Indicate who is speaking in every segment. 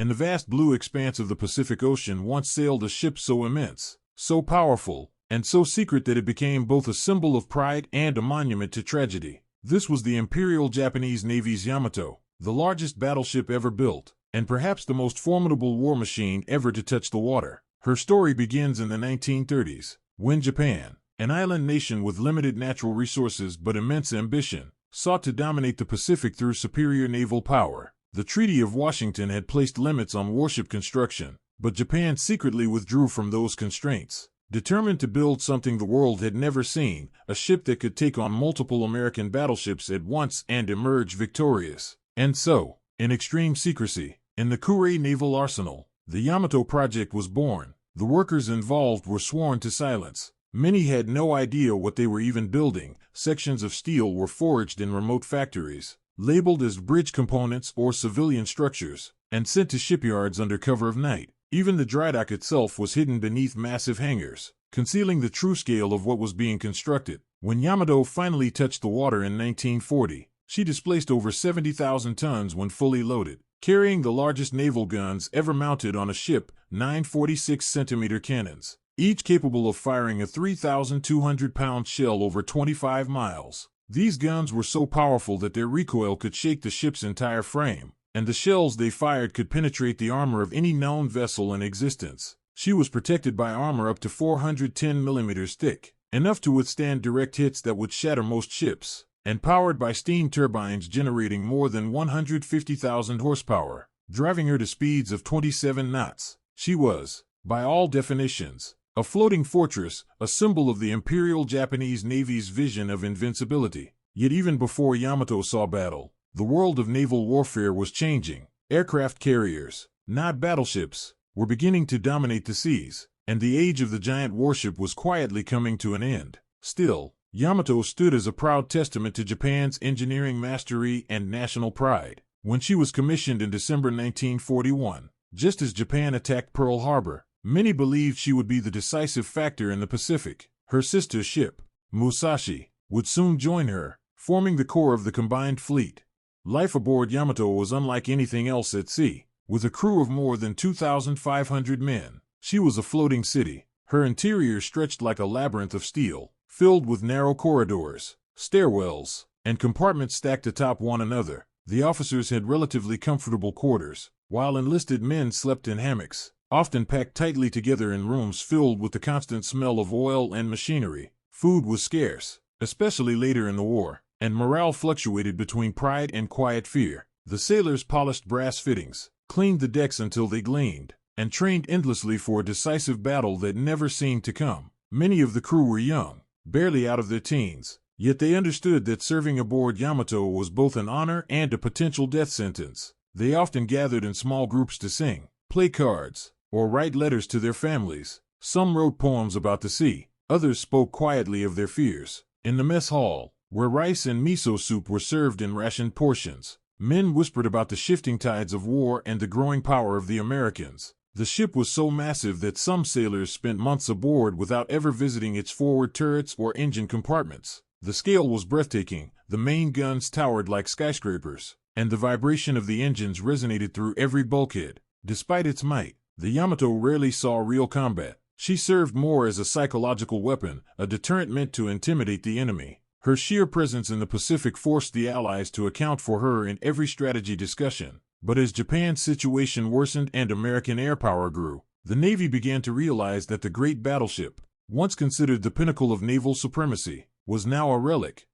Speaker 1: and the vast blue expanse of the Pacific Ocean once sailed a ship so immense, so powerful, and so secret that it became both a symbol of pride and a monument to tragedy. This was the Imperial Japanese Navy's Yamato, the largest battleship ever built, and perhaps the most formidable war machine ever to touch the water. Her story begins in the 1930s, when Japan, an island nation with limited natural resources but immense ambition, sought to dominate the Pacific through superior naval power. The Treaty of Washington had placed limits on warship construction, but Japan secretly withdrew from those constraints, determined to build something the world had never seen, a ship that could take on multiple American battleships at once and emerge victorious. And so, in extreme secrecy, in the Kure Naval Arsenal, the Yamato project was born. The workers involved were sworn to silence. Many had no idea what they were even building. Sections of steel were forged in remote factories, labeled as bridge components or civilian structures, and sent to shipyards under cover of night. Even the drydock itself was hidden beneath massive hangars, concealing the true scale of what was being constructed. When Yamato finally touched the water in 1940, she displaced over 70,000 tons when fully loaded, carrying the largest naval guns ever mounted on a ship, 9 46-centimeter cannons, each capable of firing a 3,200-pound shell over 25 miles. These guns were so powerful that their recoil could shake the ship's entire frame, and the shells they fired could penetrate the armor of any known vessel in existence. She was protected by armor up to 410 millimeters thick, enough to withstand direct hits that would shatter most ships, and powered by steam turbines generating more than 150,000 horsepower, driving her to speeds of 27 knots. She was, by all definitions, a floating fortress, a symbol of the Imperial Japanese Navy's vision of invincibility. Yet even before Yamato saw battle, the world of naval warfare was changing. Aircraft carriers, not battleships, were beginning to dominate the seas, and the age of the giant warship was quietly coming to an end. Still, Yamato stood as a proud testament to Japan's engineering mastery and national pride. When she was commissioned in December 1941, just as Japan attacked Pearl Harbor, many believed she would be the decisive factor in the Pacific. Her sister ship, Musashi, would soon join her, forming the core of the combined fleet. Life aboard Yamato was unlike anything else at sea. With a crew of more than 2,500 men, she was a floating city. Her interior stretched like a labyrinth of steel, filled with narrow corridors, stairwells, and compartments stacked atop one another. The officers had relatively comfortable quarters, while enlisted men slept in hammocks, often packed tightly together in rooms filled with the constant smell of oil and machinery. Food was scarce, especially later in the war, and morale fluctuated between pride and quiet fear. The sailors polished brass fittings, cleaned the decks until they gleamed, and trained endlessly for a decisive battle that never seemed to come. Many of the crew were young, barely out of their teens, yet they understood that serving aboard Yamato was both an honor and a potential death sentence. They often gathered in small groups to sing, play cards, or write letters to their families. Some wrote poems about the sea, others spoke quietly of their fears. In the mess hall, where rice and miso soup were served in rationed portions, men whispered about the shifting tides of war and the growing power of the Americans. The ship was so massive that some sailors spent months aboard without ever visiting its forward turrets or engine compartments. The scale was breathtaking. The main guns towered like skyscrapers, and the vibration of the engines resonated through every bulkhead. Despite its might, the Yamato rarely saw real combat. She served more as a psychological weapon, a deterrent meant to intimidate the enemy. Her sheer presence in the Pacific forced the Allies to account for her in every strategy discussion. But as Japan's situation worsened and American air power grew, the Navy began to realize that the great battleship, once considered the pinnacle of naval supremacy, was now a relic.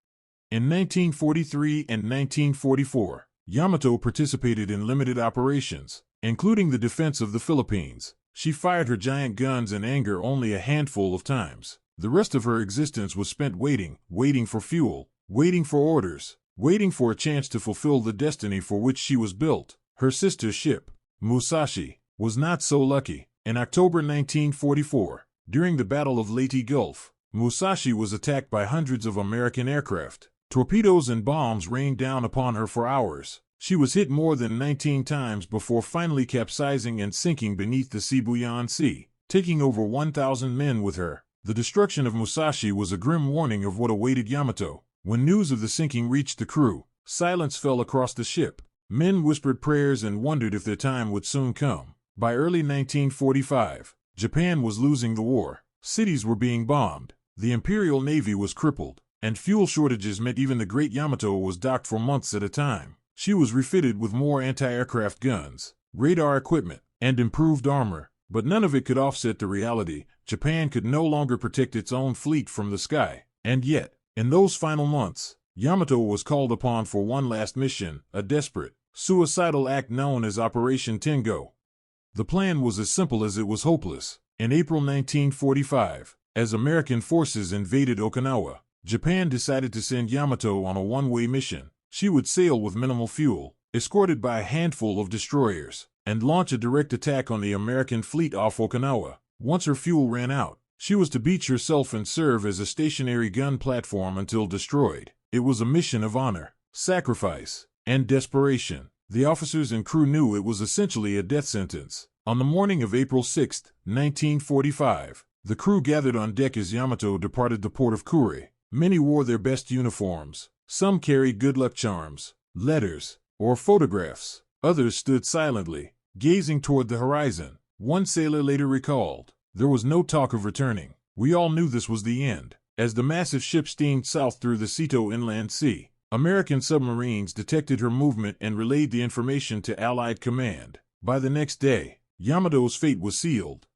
Speaker 1: In 1943 and 1944, Yamato participated in limited operations, including the defense of the Philippines. She fired her giant guns in anger only a handful of times. The rest of her existence was spent waiting for fuel, waiting for orders, waiting for a chance to fulfill the destiny for which she was built. Her sister ship, Musashi, was not so lucky. In October 1944, during the Battle of Leyte Gulf, Musashi was attacked by hundreds of American aircraft. Torpedoes and bombs rained down upon her for hours. She was hit more than 19 times before finally capsizing and sinking beneath the Sibuyan Sea, taking over 1,000 men with her. The destruction of Musashi was a grim warning of what awaited Yamato. When news of the sinking reached the crew, silence fell across the ship. Men whispered prayers and wondered if their time would soon come. By early 1945, Japan was losing the war. Cities were being bombed. The Imperial Navy was crippled, and fuel shortages meant even the Great Yamato was docked for months at a time. She was refitted with more anti-aircraft guns, radar equipment, and improved armor, but none of it could offset the reality: Japan could no longer protect its own fleet from the sky. And yet, in those final months, Yamato was called upon for one last mission, a desperate, suicidal act known as Operation Tengo. The plan was as simple as it was hopeless. In April 1945, as American forces invaded Okinawa, Japan decided to send Yamato on a one-way mission. She would sail with minimal fuel, escorted by a handful of destroyers, and launch a direct attack on the American fleet off Okinawa. Once her fuel ran out, she was to beach herself and serve as a stationary gun platform until destroyed. It was a mission of honor, sacrifice, and desperation. The officers and crew knew it was essentially a death sentence. On the morning of April 6, 1945, the crew gathered on deck as Yamato departed the port of Kure. Many wore their best uniforms. Some carried good luck charms, letters, or photographs. Others stood silently, gazing toward the horizon. One sailor later recalled, "There was no talk of returning. We all knew this was the end." As the massive ship steamed south through the Seto Inland Sea, American submarines detected her movement and relayed the information to Allied command. By the next day, Yamato's fate was sealed.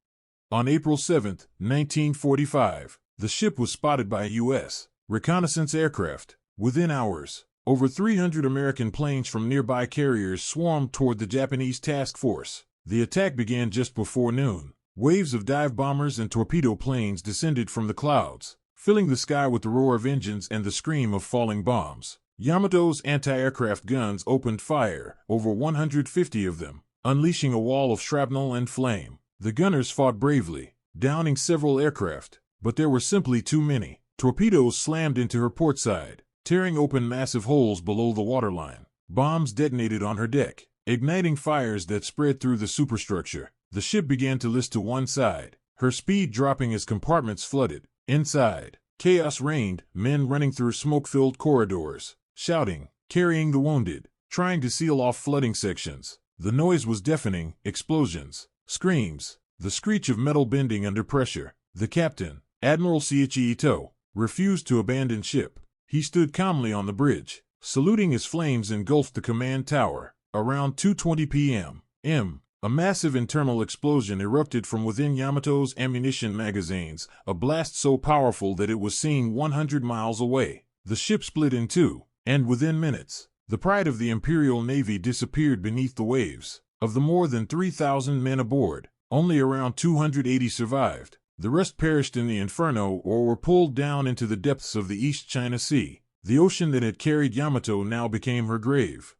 Speaker 1: On April 7, 1945, the ship was spotted by a U.S. reconnaissance aircraft. Within hours, over 300 American planes from nearby carriers swarmed toward the Japanese task force. The attack began just before noon. Waves of dive bombers and torpedo planes descended from the clouds, filling the sky with the roar of engines and the scream of falling bombs. Yamato's anti-aircraft guns opened fire, over 150 of them, unleashing a wall of shrapnel and flame. The gunners fought bravely, downing several aircraft, but there were simply too many. Torpedoes slammed into her port side, tearing open massive holes below the waterline. Bombs detonated on her deck, igniting fires that spread through the superstructure. The ship began to list to one side, her speed dropping as compartments flooded. Inside, chaos reigned, men running through smoke-filled corridors, shouting, carrying the wounded, trying to seal off flooding sections. The noise was deafening: explosions, screams, the screech of metal bending under pressure. The captain, Admiral Seiichi Ito, refused to abandon ship. He stood calmly on the bridge, saluting as flames engulfed the command tower. Around 2:20 p.m., a massive internal explosion erupted from within Yamato's ammunition magazines, a blast so powerful that it was seen 100 miles away. The ship split in two, and within minutes, the pride of the Imperial Navy disappeared beneath the waves. Of the more than 3,000 men aboard, only around 280 survived. The rest perished in the inferno or were pulled down into the depths of the East China Sea. The ocean that had carried Yamato now became her grave.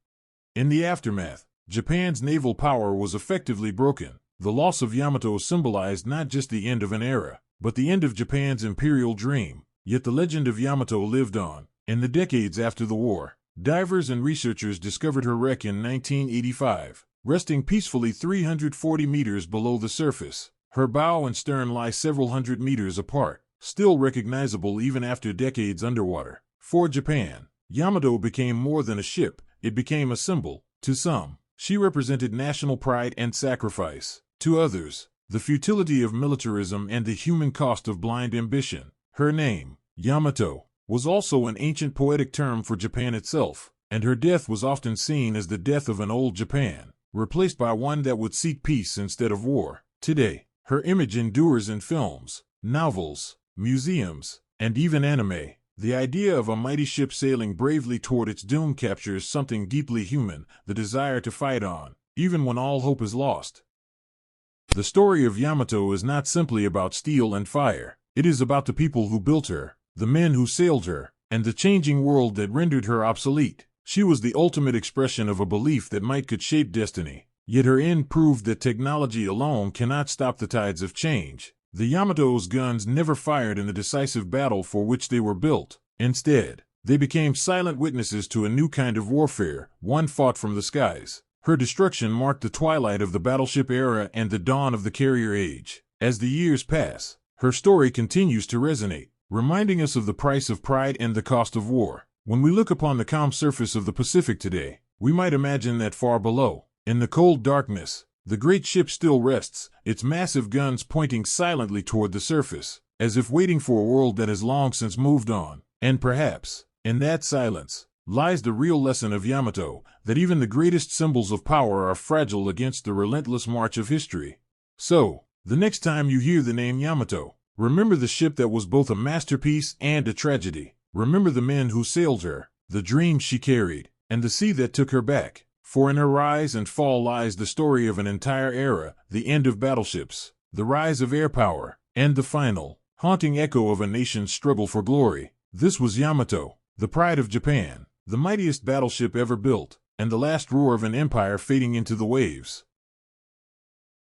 Speaker 1: In the aftermath, Japan's naval power was effectively broken. The loss of Yamato symbolized not just the end of an era, but the end of Japan's imperial dream. Yet the legend of Yamato lived on. In the decades after the war, divers and researchers discovered her wreck in 1985, resting peacefully 340 meters below the surface. Her bow and stern lie several hundred meters apart, still recognizable even after decades underwater. For Japan, Yamato became more than a ship, it became a symbol. To some, she represented national pride and sacrifice. To others, the futility of militarism and the human cost of blind ambition. Her name, Yamato, was also an ancient poetic term for Japan itself, and her death was often seen as the death of an old Japan, replaced by one that would seek peace instead of war. Today, her image endures in films, novels, museums, and even anime. The idea of a mighty ship sailing bravely toward its doom captures something deeply human: the desire to fight on, even when all hope is lost. The story of Yamato is not simply about steel and fire. It is about the people who built her, the men who sailed her, and the changing world that rendered her obsolete. She was the ultimate expression of a belief that might could shape destiny. Yet her end proved that technology alone cannot stop the tides of change. The Yamato's guns never fired in the decisive battle for which they were built. Instead, they became silent witnesses to a new kind of warfare, one fought from the skies. Her destruction marked the twilight of the battleship era and the dawn of the carrier age. As the years pass, her story continues to resonate, reminding us of the price of pride and the cost of war. When we look upon the calm surface of the Pacific today, we might imagine that far below, in the cold darkness, the great ship still rests, its massive guns pointing silently toward the surface, as if waiting for a world that has long since moved on. And perhaps, in that silence, lies the real lesson of Yamato, that even the greatest symbols of power are fragile against the relentless march of history. So, the next time you hear the name Yamato, remember the ship that was both a masterpiece and a tragedy. Remember the men who sailed her, the dreams she carried, and the sea that took her back. For in her rise and fall lies the story of an entire era, the end of battleships, the rise of air power, and the final, haunting echo of a nation's struggle for glory. This was Yamato, the pride of Japan, the mightiest battleship ever built, and the last roar of an empire fading into the waves.